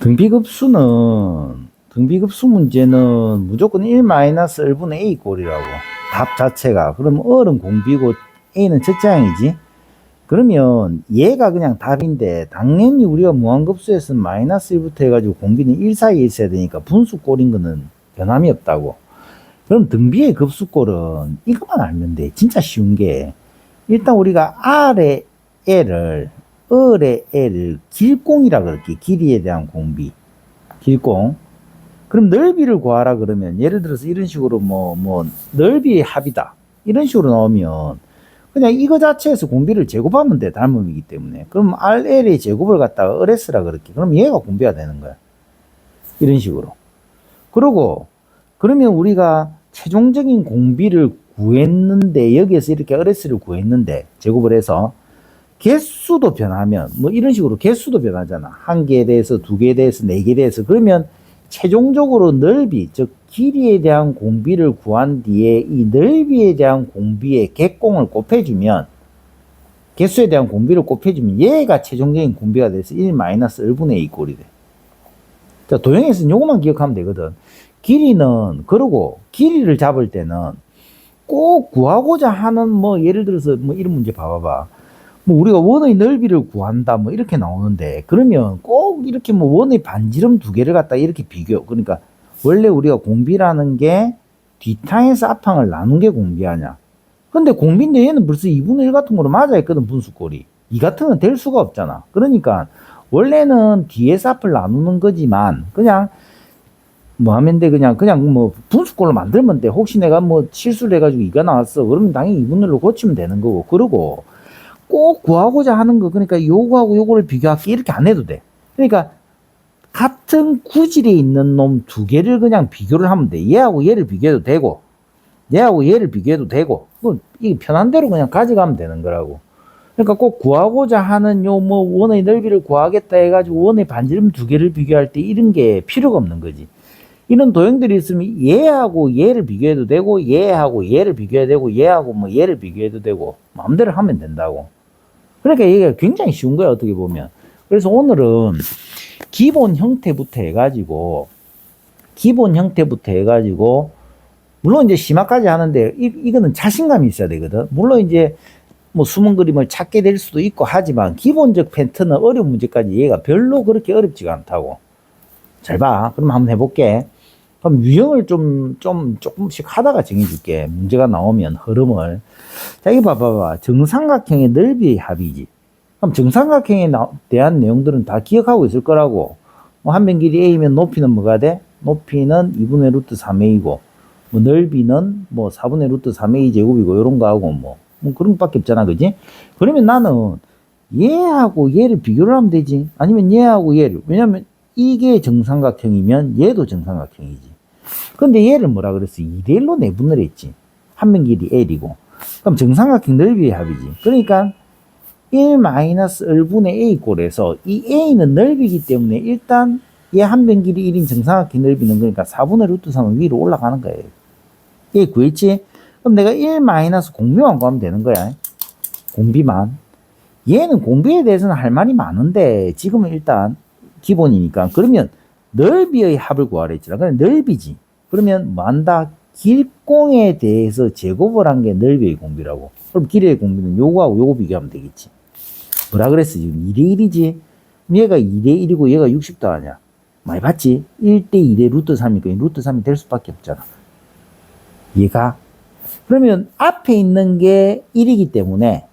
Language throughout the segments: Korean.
등비급수 문제는 무조건 1-1분의 A 꼴이라고. 답 자체가. 그럼 R은 공비고 A는 첫장이지. 그러면 얘가 그냥 답인데 당연히 우리가 무한급수에서는 -1부터 해가지고 공비는 1 사이에 있어야 되니까 분수꼴인 거는 변함이 없다고. 그럼 등비의 급수꼴은 이것만 알면 돼. 진짜 쉬운 게 일단 우리가 R의 L을 R의 L을 길공이라 그럴게. 길이에 대한 공비. 길공. 그럼 넓이를 구하라 그러면 예를 들어서 이런 식으로 넓이의 합이다. 이런 식으로 나오면 그냥 이거 자체에서 공비를 제곱하면 돼. 닮음이기 때문에. 그럼 RL의 제곱을 갖다가 RS라 그럴게. 그럼 얘가 공비가 되는 거야. 이런 식으로. 그러면 우리가 최종적인 공비를 구했는데 여기에서 이렇게 RS를 구했는데 제곱을 해서 개수도 변하면 이런 식으로 개수도 변하잖아. 한 개에 대해서 두 개에 대해서 네 개에 대해서. 그러면 최종적으로 넓이 즉 길이에 대한 공비를 구한 뒤에 이 넓이에 대한 공비에 객공을 곱해주면 개수에 대한 공비를 곱해주면 얘가 최종적인 공비가 돼서 1-1분의 A 꼴이 돼. 자, 도형에서는 요것만 기억하면 되거든. 길이는 그러고 길이를 잡을 때는 꼭 구하고자 하는 예를 들어서 이런 문제 봐봐봐. 우리가 원의 넓이를 구한다 이렇게 나오는데 그러면 꼭 이렇게 원의 반지름 두 개를 갖다 이렇게 비교. 그러니까 원래 우리가 공비라는 게 뒷항에서 앞항을 나눈 게 공비하냐. 근데 공비인데 얘는 벌써 2분의 1 같은 거로 맞아 있거든. 분수꼴이. 이 같은 건 될 수가 없잖아. 그러니까 원래는 뒤에서 앞을 나누는 거지만 그냥 하면 돼. 그냥 분수꼴로 만들면 돼. 혹시 내가 실수를 해가지고 2가 나왔어. 그러면 당연히 2분의 1로 고치면 되는 거고. 그러고 꼭 구하고자 하는 거, 그러니까 요거하고 요거를 비교할게 이렇게 안 해도 돼. 그러니까 같은 구질에 있는 놈 두 개를 그냥 비교를 하면 돼. 얘하고 얘를 비교해도 되고 얘하고 얘를 비교해도 되고 이게 편한 대로 그냥 가져가면 되는 거라고. 그러니까 꼭 구하고자 하는 원의 넓이를 구하겠다 해가지고 원의 반지름 두 개를 비교할 때 이런 게 필요가 없는 거지. 이런 도형들이 있으면 얘하고 얘를 비교해도 되고 얘하고 얘를 비교해도 되고 얘하고 얘를 비교해도 되고 마음대로 하면 된다고. 그러니까 이게 굉장히 쉬운 거야, 어떻게 보면. 그래서 오늘은 기본 형태부터 해가지고, 물론 이제 심화까지 하는데, 이거는 자신감이 있어야 되거든. 물론 이제 숨은 그림을 찾게 될 수도 있고 하지만, 기본적 패턴은 어려운 문제까지 얘가 별로 그렇게 어렵지가 않다고. 잘 봐. 그럼 한번 해볼게. 그럼 유형을 조금씩 하다가 정해줄게. 문제가 나오면 흐름을. 자, 이거 봐봐. 정삼각형의 넓이의 합이지. 그럼 정삼각형에 대한 내용들은 다 기억하고 있을 거라고. 한 변 길이 A면 높이는 뭐가 돼? 높이는 2분의 루트 3A고, 넓이는 4분의 루트 3A 제곱이고, 요런 거 하고 그런 것밖에 없잖아. 그지? 그러면 나는 얘하고 얘를 비교를 하면 되지. 아니면 얘하고 얘를. 왜냐면 이게 정삼각형이면 얘도 정삼각형이지. 근데 얘를 뭐라 그랬어? 2대1로 내분을 했지. 한 변 길이 L이고. 그럼 정삼각형 넓이의 합이지. 그러니까 1-1분의 A 꼴에서 이 A는 넓이기 때문에 일단 얘 한 변 길이 1인 정삼각형 넓이는 그러니까 4분의 루트 3은 위로 올라가는 거예요. 얘 구했지? 그럼 내가 1 공비만 구하면 되는 거야. 공비만. 얘는 공비에 대해서는 할 말이 많은데 지금은 일단 기본이니까. 그러면 넓이의 합을 구하라 했잖아. 그래 넓이지. 그러면 한다? 길공에 대해서 제곱을 한 게 넓이의 공비라고. 그럼 길이의 공비는 요거하고 요거 비교하면 되겠지. 뭐라 그랬어? 지금 2대1이지? 얘가 2대1이고 얘가 60도 아니야. 많이 봤지? 1대2대 루트 3이니까 루트 3이 될 수밖에 없잖아. 얘가. 그러면 앞에 있는 게 1이기 때문에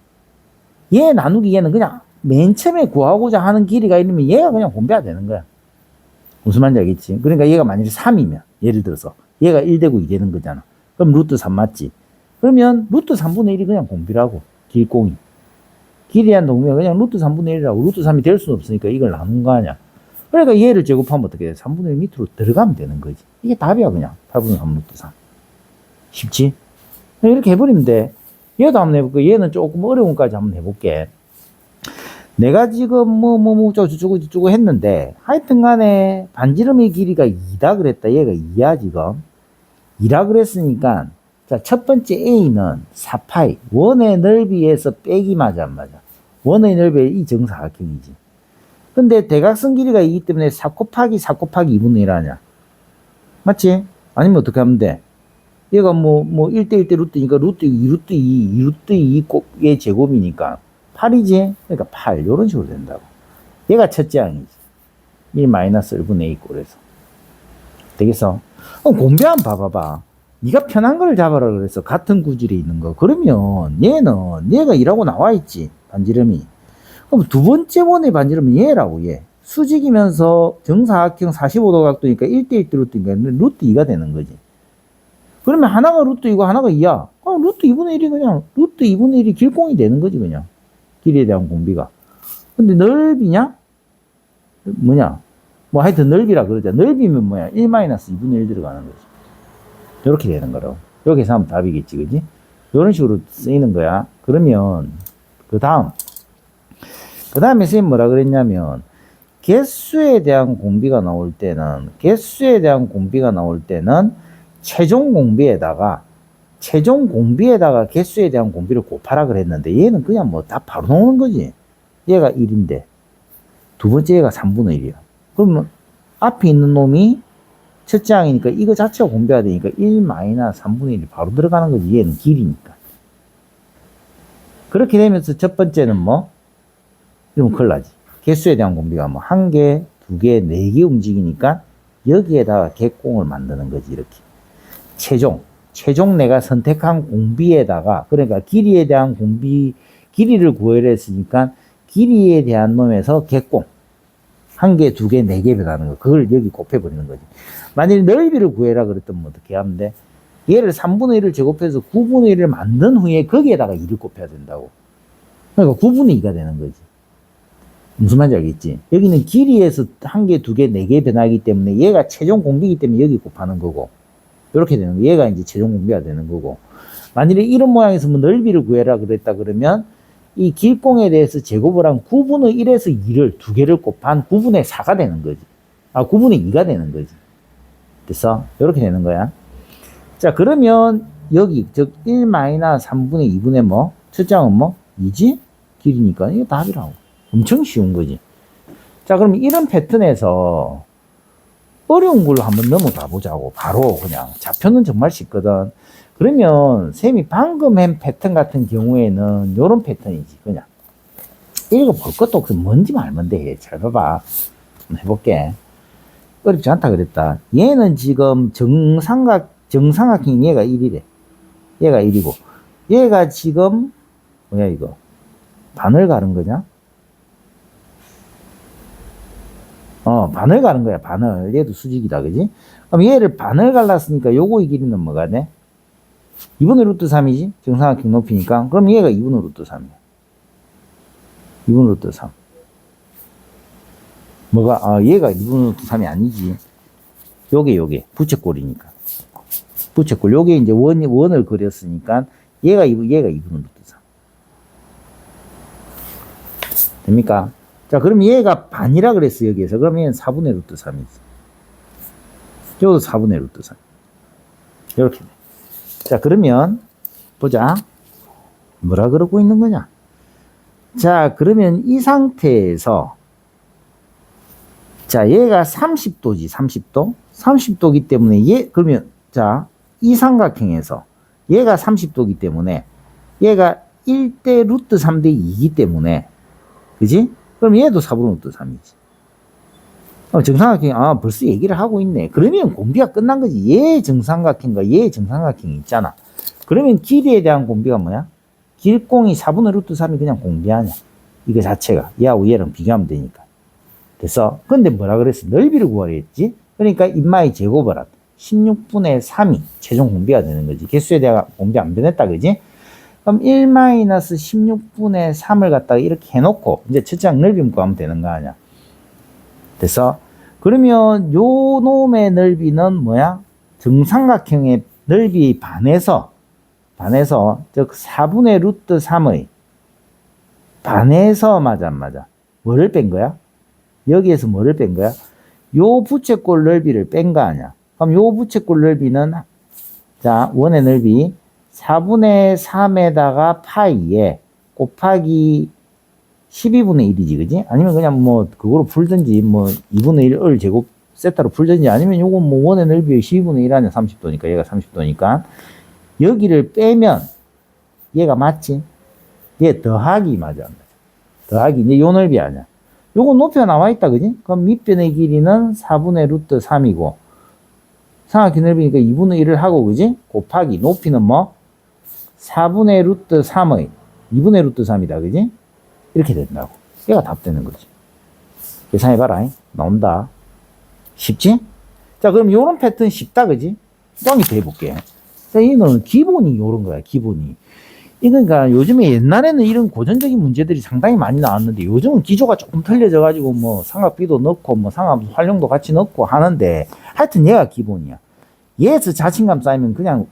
얘 나누기 얘는 그냥 맨 처음에 구하고자 하는 길이가 1이면 얘가 그냥 공비가 되는 거야. 무슨 말인지 알겠지? 그러니까 얘가 만약에 3이면 예를 들어서 얘가 1되고 2 되는 거잖아. 그럼 루트 3 맞지? 그러면 루트 3분의 1이 그냥 공비라고. 길공이. 길이에 대한 동면 그냥 루트 3분의 1이라고. 루트 3이 될 수는 없으니까 이걸 나눈 거 아니야. 그러니까 얘를 제곱하면 어떻게 돼? 3분의 1 밑으로 들어가면 되는 거지. 이게 답이야 그냥. 8분의 3 루트 3. 쉽지? 이렇게 해버리면 돼. 얘도 한번 해볼게. 얘는 조금 어려운 것까지 한번 해볼게. 내가 지금 저쩌고 했는데 하여튼 간에 반지름의 길이가 2다 그랬다. 얘가 2야 지금. 2라 그랬으니까 자, 첫 번째 A는 4파이. 원의 넓이에서 빼기 맞아 안 맞아? 원의 넓이에 이 정사각형이지. 근데 대각선 길이가 2기 때문에 4 곱하기 4 곱하기 2분의 1 아니야. 맞지? 아니면 어떻게 하면 돼? 얘가 뭐 1대1 대 루트니까 루트 2, 루트 2, 루트 2의 제곱이니까 8이지? 그러니까 8. 요런 식으로 된다고. 얘가 첫째 항이지. 1 마이너스 1분의 2 꼴에서. 되겠어? 공배 한번 봐봐봐. 네가 편한 걸 잡아라 그래서 같은 구질에 있는 거. 그러면 얘는 얘가 2라고 나와 있지. 반지름이. 그럼 두 번째 번의 반지름은 얘라고 얘. 수직이면서 정사각형 45도 각도니까 1대1 대 루트니까 루트 2가 되는 거지. 그러면 하나가 루트 2고 하나가 2야. 루트 2분의 1이 그냥 루트 2분의 1이 길공이 되는 거지 그냥. 길이에 대한 공비가. 근데 넓이냐? 뭐냐? 뭐 하여튼 넓이라 그러자. 넓이면 뭐야? 1-2분의 1 들어가는 거지. 이렇게 되는 거라고. 이렇게 해서 하면 답이겠지, 그지? 이런 식으로 쓰이는 거야. 그러면 그 다음에 선생님 뭐라 그랬냐면 개수에 대한 공비가 나올 때는 최종 공비에다가 개수에 대한 공비를 곱하라 그랬는데 얘는 그냥 뭐 다 바로 나오는 거지. 얘가 1인데 두 번째 얘가 3분의 1이야. 그러면 앞에 있는 놈이 첫째 항이니까 이거 자체가 공비가 되니까 1-3분의 1이 바로 들어가는 거지. 얘는 길이니까. 그렇게 되면서 첫 번째는 뭐? 이러면 큰일 나지. 개수에 대한 공비가 뭐 1개, 2개, 4개 움직이니까 여기에다가 객공을 만드는 거지. 이렇게. 최종 내가 선택한 공비에다가 그러니까 길이에 대한 길이를 구하려 했으니까 길이에 대한 놈에서 객공 1개, 2개, 4개 변하는 거. 그걸 여기 곱해버리는 거지. 만약에 넓이를 구해라 그랬더니 어떻게 하면 돼? 얘를 3분의 1을 제곱해서 9분의 1을 만든 후에 거기에다가 2를 곱해야 된다고. 그러니까 9분의 2가 되는 거지. 무슨 말인지 알겠지? 여기는 길이에서 1개, 2개, 4개 변하기 때문에 얘가 최종 공비이기 때문에 여기 곱하는 거고. 이렇게 되는 거. 얘가 이제 최종 공비가 되는 거고. 만일에 이런 모양에서 뭐 넓이를 구해라 그랬다 그러면 이 길공에 대해서 제곱을 한 9분의 1에서 2를 2개를 곱한 9분의 4가 되는 거지. 9분의 2가 되는 거지. 됐어? 이렇게 되는 거야. 자, 그러면 여기 즉 1-3분의 2분의 뭐? 첫째 항은 뭐? 2지? 길이니까 이게 답이라고. 엄청 쉬운 거지. 자, 그럼 이런 패턴에서 어려운 걸로 한번 넘어가 보자고. 바로 그냥 좌표는 정말 쉽거든. 그러면 쌤이 방금 한 패턴 같은 경우에는 이런 패턴이지. 그냥 읽어볼 것도 없어. 뭔지 알면 돼. 잘 봐봐. 한번 해볼게. 어렵지 않다 그랬다. 얘는 지금 정삼각형 얘가 1이래. 얘가 1이고 얘가 지금 뭐야 이거 반을 가른 거냐? 반을 가른 거야. 반을. 얘도 수직이다. 그지? 그럼 얘를 반을 갈랐으니까 요거의 길이는 뭐가 돼? 2분의 루트 3이지? 정삼각형 높이니까. 그럼 얘가 2분의 루트 3이야. 2분의 루트 3. 뭐가? 얘가 2분의 루트 3이 아니지. 요게. 부채꼴이니까. 부채꼴. 요게 이제 원을 그렸으니까 얘가 2분의 루트 3. 됩니까? 자, 그럼 얘가 반이라 그랬어, 여기에서. 그러면 얘는 4분의 루트 3이지. 요것도 4분의 루트 3. 이렇게 돼. 자, 그러면 보자. 뭐라 그러고 있는 거냐? 자, 그러면 이 상태에서 자, 얘가 30도지, 30도. 30도기 때문에 그러면 자, 이 삼각형에서 얘가 30도기 때문에 얘가 1대 루트 3대 2이기 때문에 그지? 그럼 얘도 4분의 루트 3이지. 정삼각형, 벌써 얘기를 하고 있네. 그러면 공비가 끝난 거지. 얘 정삼각형과 얘 정삼각형이 있잖아. 그러면 길이에 대한 공비가 뭐야? 길공이 4분의 루트 3이 그냥 공비 아니야. 이거 자체가. 얘하고 얘랑 비교하면 되니까. 됐어? 근데 뭐라 그랬어? 넓이를 구하려 했지? 그러니까 인마의 제곱을 한 16분의 3이 최종 공비가 되는 거지. 개수에 대한 공비 안 변했다, 그지? 그럼 1-16분의 3을 갖다가 이렇게 해놓고 이제 첫째 항 넓이 구하면 되는 거 아니야. 됐어? 그러면 요 놈의 넓이는 뭐야? 정삼각형의 넓이 반에서 즉 4분의 루트 3의 반에서 맞아 안 맞아? 뭐를 뺀 거야? 여기에서 뭐를 뺀 거야? 요 부채꼴 넓이를 뺀 거 아니야? 그럼 요 부채꼴 넓이는 자, 원의 넓이 4분의 3에다가 파이에 곱하기 12분의 1이지, 그지? 아니면 그냥 뭐, 그거로 풀든지, 뭐, 2분의 1을 제곱 세타로 풀든지, 아니면 요건 뭐, 원의 넓이의 12분의 1 아니야, 30도니까, 얘가 30도니까. 여기를 빼면, 얘가 맞지? 얘 더하기 맞아. 더하기, 이제 요 넓이 아니야. 요건 높이가 나와 있다, 그지? 그럼 밑변의 길이는 4분의 루트 3이고, 삼각형 넓이니까 2분의 1을 하고, 그지? 곱하기, 높이는 뭐? 4분의 루트 3의 2분의 루트 3이다, 그지? 이렇게 된다고. 얘가 답 되는 거지. 계산해봐라. 나온다. 쉽지? 자, 그럼 요런 패턴 쉽다, 그지? 또 한 개 더 해볼게. 자, 이거는 기본이 요런 거야, 기본이. 그러니까 요즘에 옛날에는 이런 고전적인 문제들이 상당히 많이 나왔는데 요즘은 기조가 조금 틀려져가지고 뭐 삼각비도 넣고 뭐 삼각 활용도 같이 넣고 하는데 하여튼 얘가 기본이야. 얘에서 자신감 쌓이면 그냥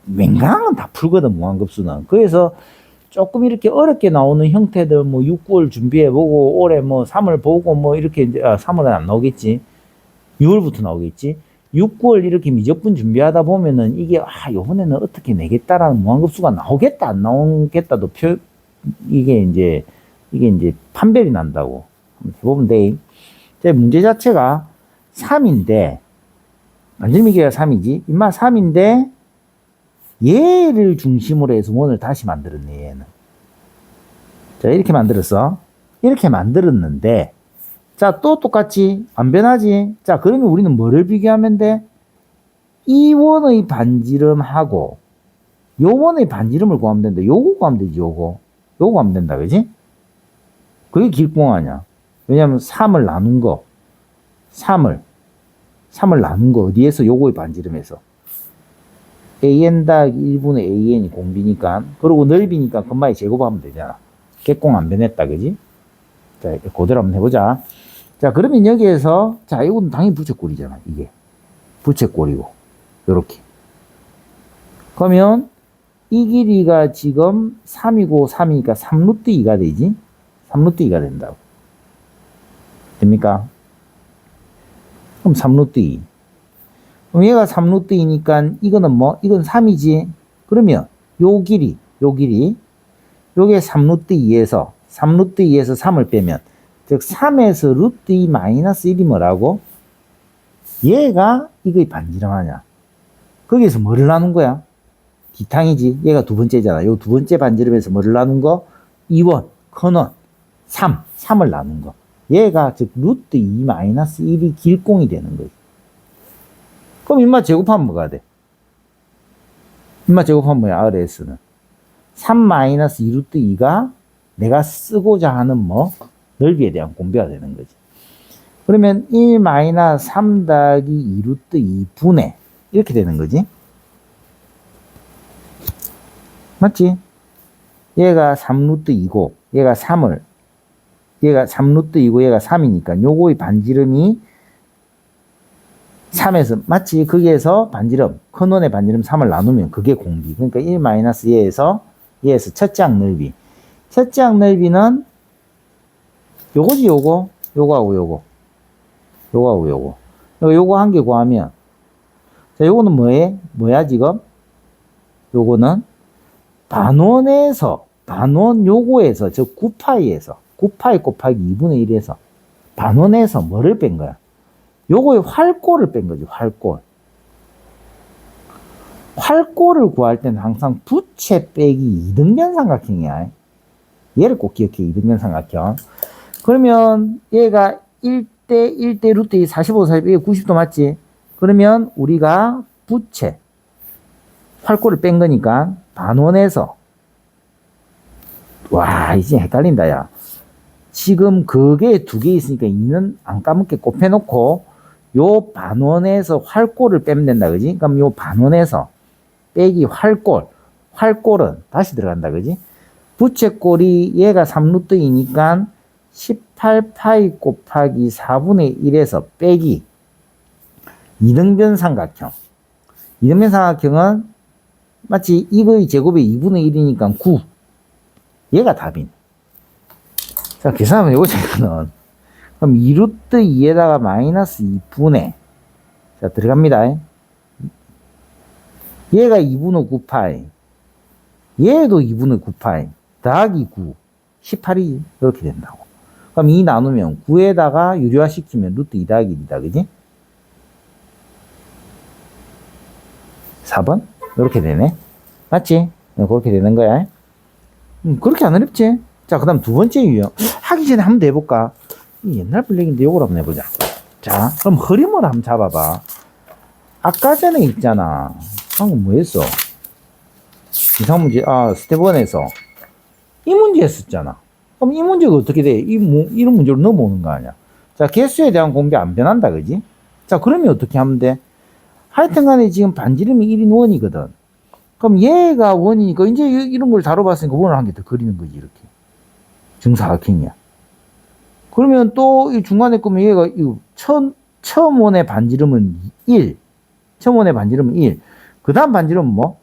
웬간하면 다 풀거든, 무한급수는. 그래서 조금 이렇게 어렵게 나오는 형태들 뭐 6, 9월 준비해보고 올해 뭐 3월 보고 뭐 이렇게 이제 3월은 안 나오겠지. 6월부터 나오겠지. 6, 9월 이렇게 미적분 준비하다 보면은 이게 요번에는 어떻게 내겠다라는 무한급수가 나오겠다 안 나오겠다도 이게 이제 판별이 난다고. 한번 해보면 돼. 제 문제 자체가 3인데 만들미기가 3이지. 임마 3인데 얘를 중심으로 해서 원을 다시 만들었네, 얘는. 자, 이렇게 만들었어. 이렇게 만들었는데 자, 또 똑같이 안 변하지. 자, 그러면 우리는 뭐를 비교하면 돼? 이 원의 반지름하고 요 원의 반지름을 구하면 된다. 요거 구하면 되지, 요거 구하면 된다, 그지? 그게 길공 아니야. 왜냐면 3을 나눈 거 3을 나눈 거 어디에서? 요거의 반지름에서 an 더하기 1분의 an이 공비니까, 그리고 넓이니까 건마에 제곱하면 되잖아. 객공 안 변했다, 그지? 자, 그대로 한번 해보자. 자, 그러면 여기에서, 자, 이건 당연히 부채꼴이잖아, 이게. 부채꼴이고, 요렇게. 그러면, 이 길이가 지금 3이고 3이니까 3루트 2가 되지? 3루트 2가 된다고. 됩니까? 그럼 3루트 2. 그럼 얘가 3루트 2니까, 이거는 뭐? 이건 3이지? 그러면, 요 길이, 요게 3루트 2에서 3을 빼면, 즉 3에서 루트 2 마이너스 1이 뭐라고? 얘가 이거의 반지름 아니야. 거기에서 뭐를 나눈 거야? 기탕이지. 얘가 두 번째잖아. 요 두 번째 반지름에서 뭐를 나눈 거? 2원, 커넌, 3을 나눈 거. 얘가 즉 루트 2 마이너스 1이 길공이 되는 거지. 그럼 인마 제곱하면 뭐가 돼? 인마 제곱하면 뭐야? RS는 3 마이너스 2 루트 2가 내가 쓰고자 하는 뭐? 넓이에 대한 공배가 되는 거지. 그러면 1 마이너스 3 더하기 2 루트 2분의 이렇게 되는 거지. 맞지? 얘가 3 루트 2고 얘가 3 루트 2고 얘가 3이니까 요거의 반지름이 3에서 맞지? 거기에서 반지름 큰원의 반지름 3을 나누면 그게 공비. 그러니까 1 마이너스 얘에서 첫째 항 넓이. 첫째 항 넓이는 요거지, 요거하고 요거 한 개 구하면, 자, 요거는 뭐야, 지금? 요거는 반원 요거에서, 즉 9파이에서, 9파이 곱하기 2분의 1에서, 반원에서 뭐를 뺀 거야? 요거의 활꼴을 뺀 거지, 활꼴. 활꼴을 구할 때는 항상 부채 빼기 2등변 삼각형이야. 얘를 꼭 기억해, 2등변 삼각형. 그러면 얘가 1대 루트 2 45, 42, 90도 맞지? 그러면 우리가 부채 활꼴을 뺀 거니까 반원에서, 와, 이제 헷갈린다, 야. 지금 그게 두 개 있으니까 2는 안 까먹게 곱해놓고 요 반원에서 활꼴을 빼면 된다, 그지? 그럼 요 반원에서 빼기 활꼴은 다시 들어간다, 그지? 부채꼴이 얘가 3루트 2니까 18파이 곱하기 4분의 1에서 빼기 2등변 삼각형. 2등변 삼각형은 마치 이거의 제곱의 2분의 1이니까 9. 얘가 답인. 자, 계산 한번 해보자, 이거는. 그럼 2루트 2에다가 마이너스 2분의, 자, 들어갑니다. 얘가 2분의 9파이. 얘도 2분의 9파이. 더하기 9. 18이 이렇게 된다고. 그럼 2 나누면 9에다가 유리화 시키면 루트 2 더하기 1이다. 그지? 4번? 이렇게 되네. 맞지? 그렇게 되는 거야. 그렇게 안 어렵지? 자, 그 다음 두 번째 유형. 하기 전에 한번 더 해볼까? 옛날 블랙인데 요걸 한번 해보자. 자, 그럼 흐림을 한번 잡아봐. 아까 전에 있잖아. 방금 뭐 했어? 이상문제, 스텝 1에서. 이 문제 했었잖아. 그럼 이 문제가 어떻게 돼? 이런 문제로 넘어오는 거 아니야? 자, 개수에 대한 공비 안 변한다, 그지? 자, 그러면 어떻게 하면 돼? 하여튼 간에 지금 반지름이 1인 원이거든. 그럼 얘가 원이니까 이제 이런 걸 다뤄봤으니까 원을 한 개 더 그리는 거지, 이렇게. 정사각형이야. 그러면 또 이 중간에 거면 얘가 처음 원의 반지름은 1. 처음 원의 반지름은 1. 그 다음 반지름은 뭐?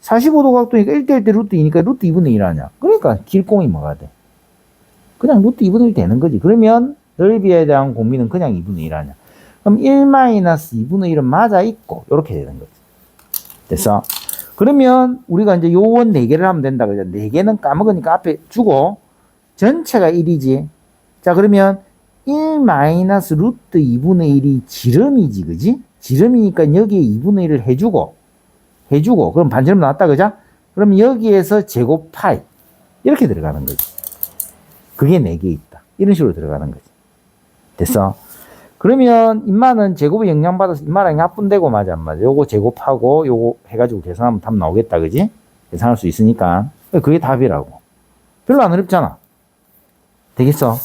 45도 각도니까 1대1 대 루트 2니까 루트 2분의 1 아니야. 그러니까 길공이 뭐가 돼? 그냥 루트 2분의 1 되는 거지. 그러면 넓이에 대한 공비는 그냥 2분의 1 아니야. 그럼 1-2분의 1은 맞아 있고 이렇게 되는 거지. 됐어? 그러면 우리가 이제 요원 4개를 하면 된다. 그죠? 4개는 까먹으니까 앞에 주고 전체가 1이지. 자, 그러면 1 마이너스 루트 2분의 1이 지름이지, 그지? 지름이니까 여기에 2분의 1을 해주고, 그럼 반지름 나왔다, 그죠? 그럼 여기에서 제곱 파이. 이렇게 들어가는 거지. 그게 4개 있다. 이런 식으로 들어가는 거지. 됐어? 그러면 인마는 제곱에 영향받아서 인마랑 합분되고 맞아, 안 맞아? 요거 제곱하고 요거 해가지고 계산하면 답 나오겠다, 그지? 계산할 수 있으니까. 그게 답이라고. 별로 안 어렵잖아. 되겠어?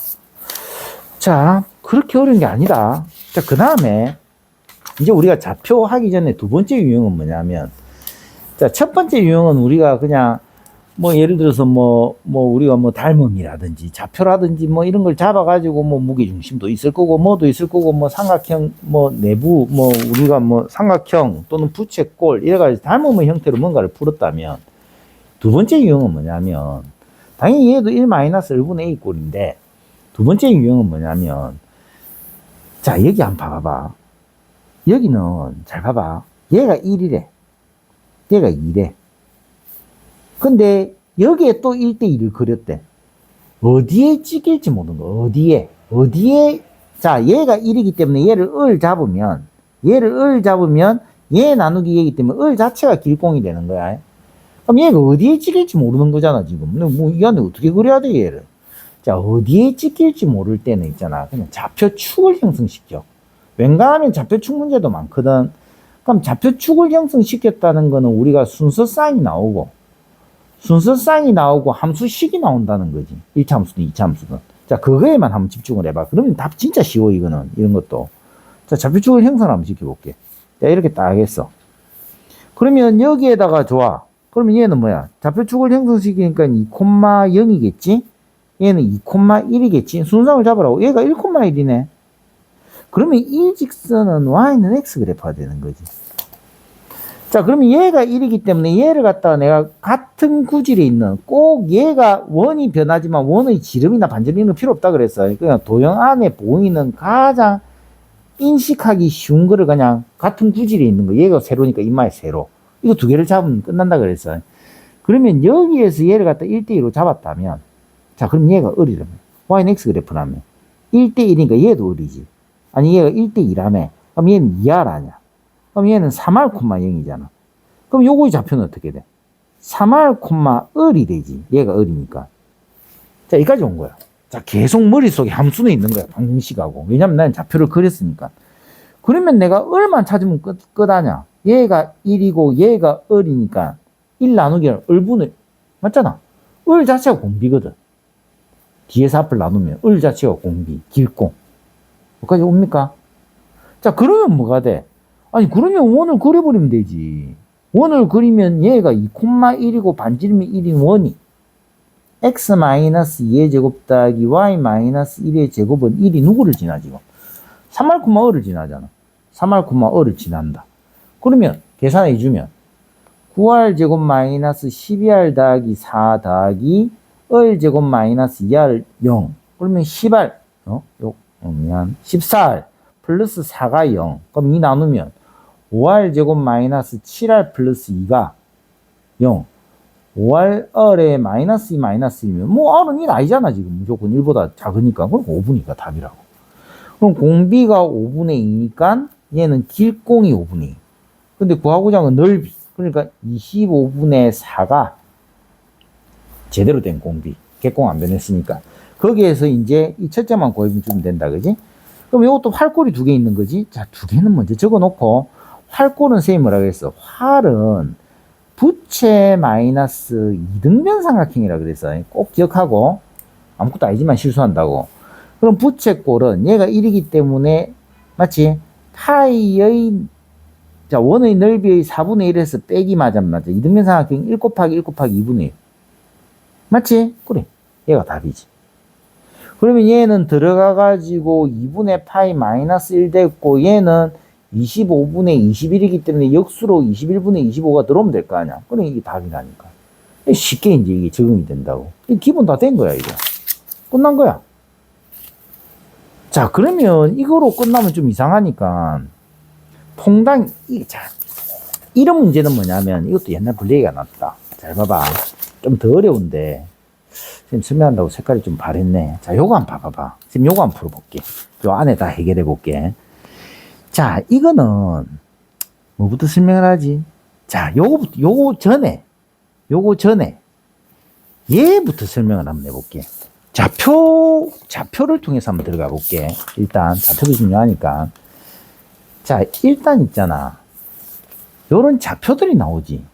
자, 그렇게 어려운 게 아니다. 자, 그 다음에 이제 우리가 좌표 하기 전에 두 번째 유형은 뭐냐면, 자, 첫 번째 유형은 우리가 그냥 뭐 예를 들어서 우리가 닮음이라든지 좌표라든지 이런 걸 잡아가지고 무게 중심도 있을 거고 뭐도 있을 거고 삼각형 내부 우리가 삼각형 또는 부채꼴 이래가지고 닮음의 형태로 뭔가를 풀었다면, 두 번째 유형은 뭐냐면 당연히 얘도 1-1분의 A 꼴인데, 두 번째 유형은 뭐냐면, 자, 여기 한번 봐봐. 여기는 잘 봐봐. 얘가 1이래. 얘가 2래. 근데 여기에 또 1대2를 그렸대. 어디에 찍힐지 모르는 거. 어디에. 자, 얘가 1이기 때문에 얘를 잡으면 얘 나누기 얘기 때문에 을 자체가 길공이 되는 거야. 그럼 얘가 어디에 찍힐지 모르는 거잖아, 지금. 이 안에 어떻게 그려야 돼, 얘를. 자, 어디에 찍힐지 모를 때는 있잖아. 그냥 좌표축을 형성시켜. 웬간하면 좌표축 문제도 많거든. 그럼 좌표축을 형성시켰다는 거는 우리가 순서 사인이 나오고 함수식이 나온다는 거지. 1차 함수든 2차 함수든. 자, 그거에만 한번 집중을 해봐. 그러면 답 진짜 쉬워, 이거는. 이런 것도. 자, 좌표축을 형성을 한번 시켜볼게. 자, 이렇게 딱 하겠어. 그러면 여기에다가 좋아. 그러면 얘는 뭐야? 좌표축을 형성시키니까 2,0이겠지? 얘는 2,1이겠지? 순서를 잡으라고. 얘가 1,1이네. 그러면 이 직선은 y는 x 그래프가 되는 거지. 자, 그러면 얘가 1이기 때문에 얘를 갖다가 내가 같은 구질에 있는, 꼭 얘가 원이 변하지만 원의 지름이나 반지름은 필요 없다 그랬어요. 그냥 도형 안에 보이는 가장 인식하기 쉬운 거를 그냥 같은 구질에 있는 거. 얘가 세로니까 인마의 세로. 이거 두 개를 잡으면 끝난다 그랬어요. 그러면 여기에서 얘를 갖다 1대2로 잡았다면, 자, 그럼 얘가 을이라며. y는 x 그래프라며. 1대1이니까 얘도 을이지. 아니, 얘가 1대2라며. 그럼 얘는 2r 아니야. 그럼 얘는 3r, 0이잖아. 그럼 요거의 좌표는 어떻게 돼? 3r, 을이 되지. 얘가 을이니까. 자, 여기까지 온 거야. 자, 계속 머릿속에 함수는 있는 거야. 방정식하고. 왜냐면 나는 좌표를 그렸으니까. 그러면 내가 을만 찾으면 끝 아냐. 얘가 1이고 얘가 을이니까 1 나누기는 을분의, 맞잖아. 을 자체가 공비거든. 뒤에서 앞을 나누면 을 자체가 공비, 길공. 여기까지 옵니까? 자, 그러면 뭐가 돼? 아니, 그러면 원을 그려버리면 되지. 원을 그리면 얘가 2,1이고 반지름이 1인 원이 x-2의 제곱 더하기 y-1의 제곱은 1이 누구를 지나, 지금? 3r, 을을 지나잖아. 3r, 을을 지난다. 그러면 계산해주면 9r 제곱 마이너스 12r 더하기 4 더하기 을 제곱 마이너스 2r 0. 그러면 10r, 14r 플러스 4가 0. 그럼 2 나누면 5r 제곱 마이너스 7r 플러스 2가 0. 5R에 마이너스 2 마이너스 1이면 뭐 R은 1 아니잖아 지금 무조건 1보다 작으니까. 그럼 5분이니까 답이라고. 그럼 공비가 5분의 2니까 얘는 길공이 5분의 2. 근데 구하고자 하는 넓이. 그러니까 25분의 4가 제대로 된 공비. 객공 안 변했으니까. 거기에서 이제 이 첫째만 구해주면 된다. 그지? 그럼 이것도 활골이 2개 있는 거지? 자, 2개는 먼저 적어 놓고, 활골은 쌤이 뭐라 그랬어? 활은 부채 마이너스 이등변 삼각형이라 그랬어. 꼭 기억하고, 아무것도 아니지만 실수한다고. 그럼 부채꼴은 얘가 1이기 때문에, 맞지? 파이의, 자, 원의 넓이의 4분의 1에서 빼기 맞아. 이등변 삼각형 1 곱하기 1 곱하기 2분의 1. 맞지? 그래. 얘가 답이지. 그러면 얘는 들어가가지고 2분의 파이 마이너스 1 됐고, 얘는 25분의 21이기 때문에 역수로 21분의 25가 들어오면 될 거 아니야. 그럼 이게 답이라니까. 쉽게 이제 이게 적응이 된다고. 기본 다 된 거야, 이거. 끝난 거야. 자, 그러면 이거로 끝나면 좀 이상하니까, 자, 이런 문제는 뭐냐면, 이것도 옛날 분리가 났다. 잘 봐봐. 좀 더 어려운데, 지금 설명한다고 색깔이 좀 바랬네. 자, 요거 한번 봐봐봐. 지금 요거 한번 풀어볼게. 요 안에 다 해결해 볼게. 자, 이거는, 뭐부터 설명을 하지? 자, 요거 전에, 얘부터 설명을 한번 해볼게. 좌표를 통해서 한번 들어가 볼게. 일단, 좌표도 중요하니까. 자, 일단 있잖아. 요런 좌표들이 나오지.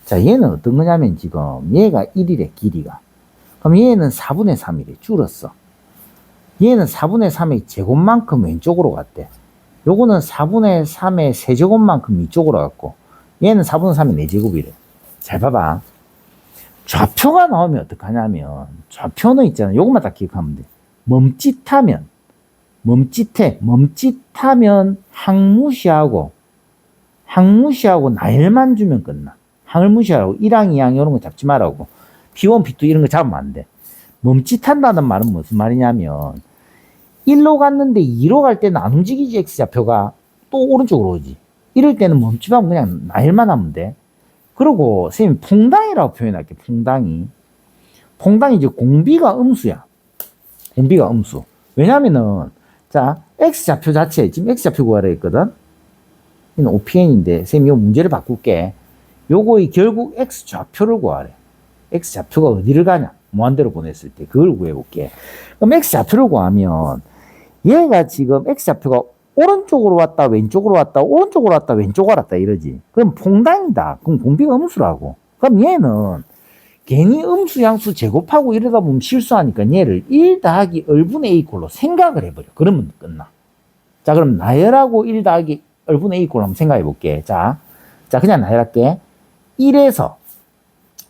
자, 얘는 어떤 거냐면 지금, 얘가 1이래, 길이가. 그럼 얘는 4분의 3이래, 줄었어. 얘는 4분의 3의 제곱만큼 왼쪽으로 갔대. 요거는 4분의 3의 세제곱만큼 이쪽으로 갔고, 얘는 4분의 3의 4제곱이래. 잘 봐봐. 좌표가 나오면 어떡하냐면, 좌표는 있잖아. 요것만 딱 기억하면 돼. 멈칫하면 항무시하고 나열만 주면 끝나. 항을 무시하고 1항, 2항 이런 거 잡지 말라고. P1, P2 이런 거 잡으면 안 돼. 멈칫한다는 말은 무슨 말이냐면 1로 갔는데 2로 갈 때는 안 움직이지, X좌표가. 또 오른쪽으로 오지. 이럴 때는 멈칫하면 그냥 나열만 하면 돼. 그리고 선생님 퐁당이라고 표현할게. 퐁당이 이제 공비가 음수야. 공비가 음수. 왜냐면은 자, X좌표 자체 지금 X좌표 구하라 했거든. 이는 OPN인데 선생님 이 문제를 바꿀게. 요거의 결국 X좌표를 구하래. X좌표가 어디를 가냐? 무한대로 보냈을 때 그걸 구해볼게. 그럼 X좌표를 구하면 얘가 지금 X좌표가 오른쪽으로 왔다 왼쪽으로 왔다 오른쪽으로 왔다 왼쪽으로 왔다 이러지. 그럼 퐁당이다. 그럼 공비가 음수라고. 그럼 얘는 괜히 음수 양수 제곱하고 이러다 보면 실수하니까 얘를 1 더하기 얼분의 A 꼴로 생각을 해버려. 그러면 끝나. 자, 그럼 나열하고 1 더하기 얼분의 A 꼴로 한번 생각해 볼게. 자, 그냥 나열할게. 1에서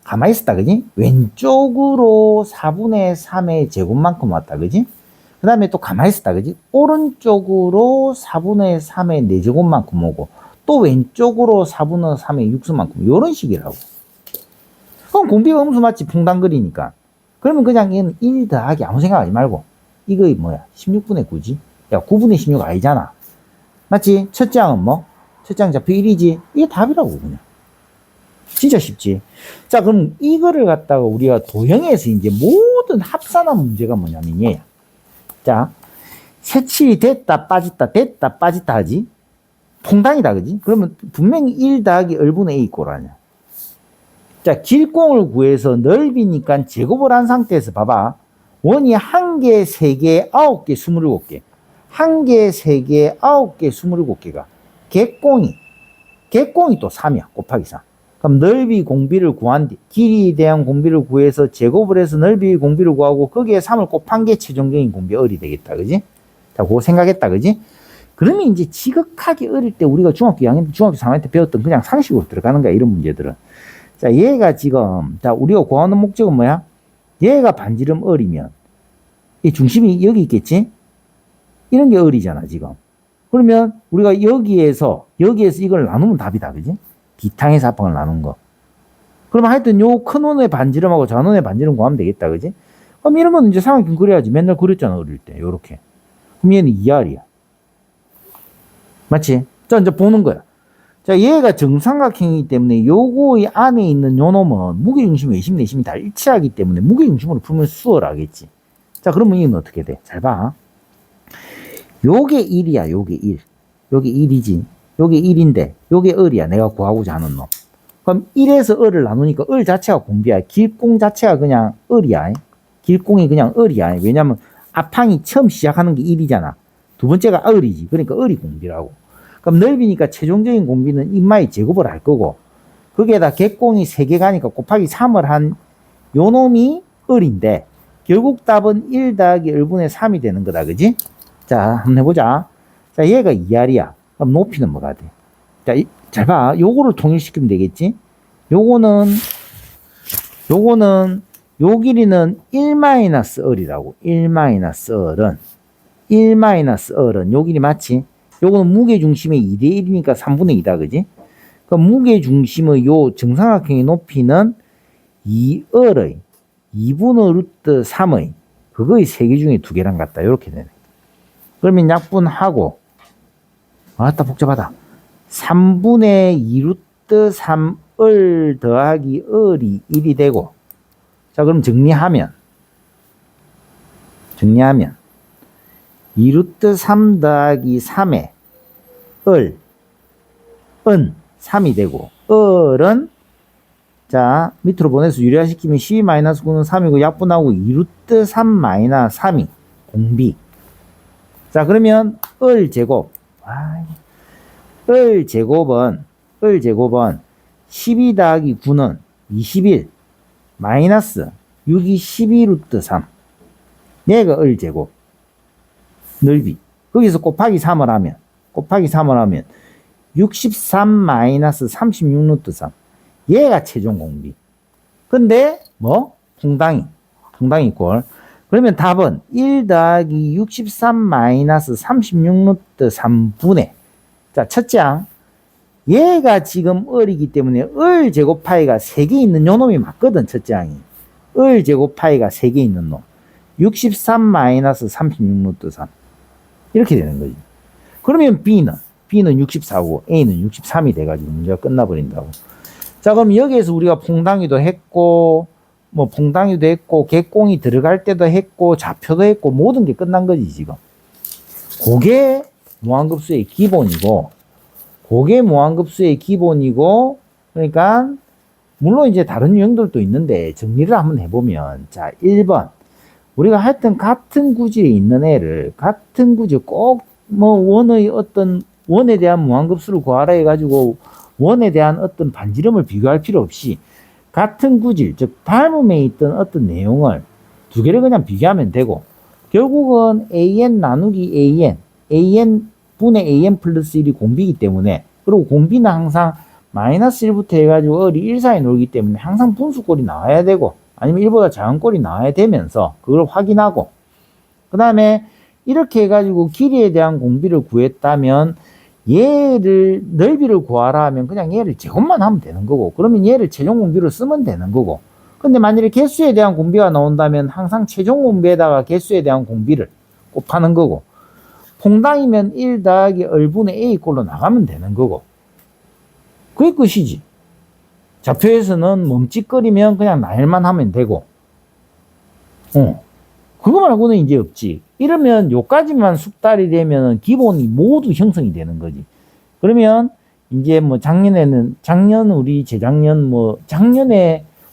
가만히 있었다, 그지? 왼쪽으로 4분의 3의 제곱만큼 왔다, 그지? 그 다음에 또 가만히 있었다, 그지? 오른쪽으로 4분의 3의 4제곱만큼 오고, 또 왼쪽으로 4분의 3의 육수만큼, 요런 식이라고. 그럼 공비가 음수 맞지? 퐁당거리니까. 그러면 그냥 얘는 1 더하기 아무 생각하지 말고, 이거 뭐야? 16분의 9지? 야, 9분의 16 아니잖아. 맞지? 첫째 항은 뭐? 첫째 항 좌표 1이지? 이게 답이라고, 그냥. 진짜 쉽지. 자, 그럼 이거를 갖다가 우리가 도형에서 이제 모든 합산한 문제가 뭐냐면 얘야. 자, 색칠이 됐다 빠졌다 하지. 퐁당이다, 그지? 그러면 분명히 1 더하기 얼분의 A 꼴 아니야. 자, 길공을 구해서 넓이니까 제곱을 한 상태에서 봐봐. 원이 1개, 3개, 9개, 27개. 1개, 3개, 9개, 27개가. 객공이 또 3이야. 곱하기 3. 그럼 넓이 공비를 구한 뒤 길이에 대한 공비를 구해서 제곱을 해서 넓이 공비를 구하고 거기에 3을 곱한 게 최종적인 공비 얼이 되겠다. 그지? 자, 그거 생각했다. 그지? 그러면 이제 지극하게 어릴 때 우리가 중학교 2학년, 중학교 3학년 때 배웠던 그냥 상식으로 들어가는 거야. 이런 문제들은. 자, 얘가 지금, 자, 우리가 구하는 목적은 뭐야? 얘가 반지름 얼이면 이 중심이 여기 있겠지? 이런 게 얼이잖아, 지금. 그러면 우리가 여기에서 이걸 나누면 답이다. 그지? 기탕의 사방을 나눈 거. 그러면 하여튼 요 큰 원의 반지름하고 전원의 반지름 구하면 되겠다. 그지? 그럼 이런 건 이제 삼각형 그려야지. 맨날 그렸잖아, 어릴 때. 요렇게. 그럼 얘는 2R이야. 맞지? 자, 이제 보는 거야. 자, 얘가 정삼각형이기 때문에 요거 안에 있는 요 놈은 무게중심, 외심, 내심이 다 일치하기 때문에 무게중심으로 풀면 수월하겠지. 자, 그러면 이건 어떻게 돼? 잘 봐. 요게 1이야, 요게 1. 요게 1이지. 요게 1인데, 요게 을이야. 내가 구하고자 하는 놈. 그럼 1에서 을을 나누니까 을 자체가 공비야. 길공 자체가 그냥 을이야. 길공이 그냥 을이야. 왜냐면 앞항이 처음 시작하는 게 1이잖아. 두 번째가 을이지. 그러니까 을이 공비라고. 그럼 넓이니까 최종적인 공비는 인마의 제곱을 할 거고, 거기에다 객공이 3개 가니까 곱하기 3을 한 요 놈이 을인데, 결국 답은 1 더하기 을분의 3이 되는 거다. 그지? 자, 한번 해보자. 자, 얘가 2R이야. 그럼 높이는 뭐가 돼? 자, 잘 봐. 요거를 통일시키면 되겠지? 요거는, 요 길이는 1-을이라고. 1-을은. 1-을은 요 길이 맞지? 요거는 무게중심의 2대1이니까 3분의 2다. 그지? 그럼 무게중심의 요 정삼각형의 높이는 2을의 2분의 루트 3의 그거의 3개 중에 2개랑 같다. 요렇게 되네. 그러면 약분하고, 아따, 복잡하다. 3분의 2 루트 3을 더하기 을이 1이 되고, 자, 그럼 정리하면 2 루트 3 더하기 3의 을, 은 3이 되고, 을은, 자, 밑으로 보내서 유리화시키면 12-9는 3이고, 약분하고 2 루트 3-3이 공비. 자, 그러면 을 제곱. 을 제곱은 12 더하기 9는 21 마이너스 6이 12 루트 3. 얘가 을 제곱. 넓이. 거기서 곱하기 3을 하면 63 마이너스 36 루트 3. 얘가 최종 공비. 근데 뭐? 풍당이 꼴. 그러면 답은 1 더하기 63 마이너스 36 루트 3분의, 자, 첫째 항. 얘가 지금 을이기 때문에 을 제곱 파이가 3개 있는 요 놈이 맞거든. 첫째 항이. 을 제곱 파이가 3개 있는 놈. 63 마이너스 36 루트 3. 이렇게 되는 거지. 그러면 B는 64고 A는 63이 돼가지고 문제가 끝나버린다고. 자, 그럼 여기에서 우리가 퐁당이도 했고, 객공이 들어갈 때도 했고, 좌표도 했고, 모든 게 끝난 거지, 지금. 그게 무한급수의 기본이고, 그러니까, 물론 이제 다른 유형들도 있는데, 정리를 한번 해보면, 자, 1번. 우리가 하여튼 같은 구질에 있는 애를, 같은 구질 꼭, 원에 대한 무한급수를 구하라 해가지고, 원에 대한 어떤 반지름을 비교할 필요 없이 같은 구질, 즉 닮음에 있던 어떤 내용을 두 개를 그냥 비교하면 되고, 결국은 an 나누기 an 분의 an 플러스 1이 공비이기 때문에, 그리고 공비는 항상 마이너스 1부터 해가지고 을이 1 사이 놀기 때문에 항상 분수꼴이 나와야 되고, 아니면 1보다 작은 꼴이 나와야 되면서 그걸 확인하고, 그 다음에 이렇게 해가지고 길이에 대한 공비를 구했다면 얘를 넓이를 구하라 하면 그냥 얘를 제곱만 하면 되는 거고, 그러면 얘를 최종 공비로 쓰면 되는 거고. 근데 만약에 개수에 대한 공비가 나온다면 항상 최종 공비에다가 개수에 대한 공비를 곱하는 거고, 퐁당이면 1 더하기 을분의 A 꼴로 나가면 되는 거고. 그게 끝이지. 좌표에서는 멈칫거리면 그냥 나열만 하면 되고, 그거 말고는 이제 없지. 이러면 요까지만 숙달이 되면 기본이 모두 형성이 되는 거지. 그러면 이제 뭐 작년에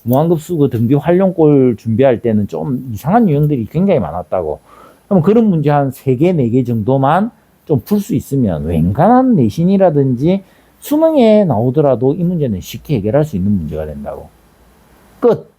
무한급수 그 등비 활용꼴 준비할 때는 좀 이상한 유형들이 굉장히 많았다고. 그럼 그런 문제 한 3개, 4개 정도만 좀 풀 수 있으면 웬간한 내신이라든지 수능에 나오더라도 이 문제는 쉽게 해결할 수 있는 문제가 된다고. 끝.